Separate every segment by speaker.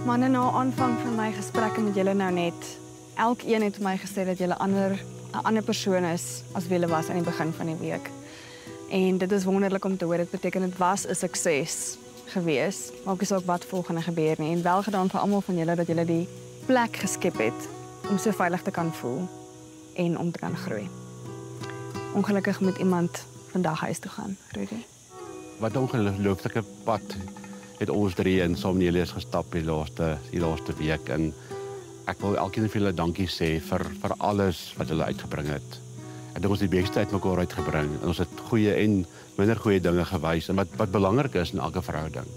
Speaker 1: Manne, na aanvang van my gesprekke met julle nou net, elkeen het my gesê dat julle 'n ander persoon is as wie julle was aan die begin van die week. En dit is wonderlik om te hoor. Dit beteken dit was 'n sukses gewees. Maak nie saak wat volgende gebeur nie. En wel gedaan vir almal van julle dat julle die plek geskep het om so veilig te kan voel en om te kan groei. Ongelukkig moet iemand vandag huis toe gaan, Rudy.
Speaker 2: Wat 'n ongelooflike pad het ons drie in saam met Elias gestap die laaste week en ek wil elkeen van julle dankie sê vir alles wat julle uitgebring het. Ek dink ons het die beste uit mekaar uitgebring en ons het goeie en minder goeie dinge gewys en wat belangrik is in elke verhouding.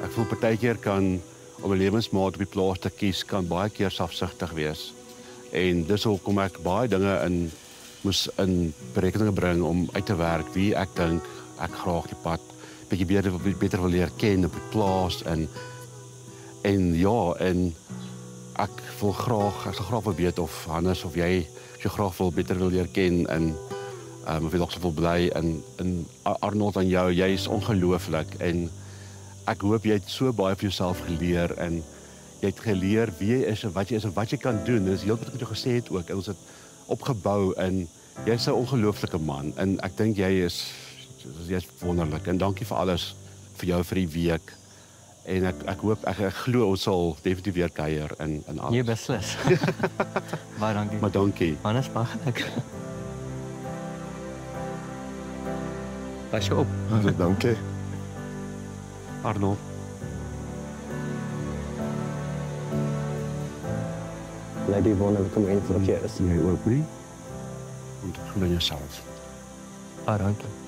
Speaker 2: Ek voel partykeer kan om 'n lewensmaat op die plaas te kies kan baie keer selfsugtig wees. En dis hoekom ek baie dinge moes in berekening bring om uit te werk wie ek dink ek graag die pad bietjie beter wil leer ken op die plaas en ek sal graag wil weet of Hannes of jy graag beter wil leer ken en of jy nog so wil bly en Arnold aan jou, jy is ongelooflik en ek hoop jy het so baie vir jouself geleer en jy het geleer wie jy is en wat jy kan doen. Dis heel wat ek jou gesê het ook en ons het opgebou en jy's 'n ongelooflike man en ek dink jy's wonderlik en dankie vir alles vir jou vir die week. En ek glo ons sal definitief weer kuier in alles.
Speaker 3: Nee, beslis. Baie dankie.
Speaker 2: Maar dankie.
Speaker 3: Hannes, baie geluk. Pas je op.
Speaker 2: Dankie. Arnold.
Speaker 4: Lady wonderlik om een van keer is.
Speaker 2: Jy ook nie? Moet glo in jouself.
Speaker 3: Baie dankie.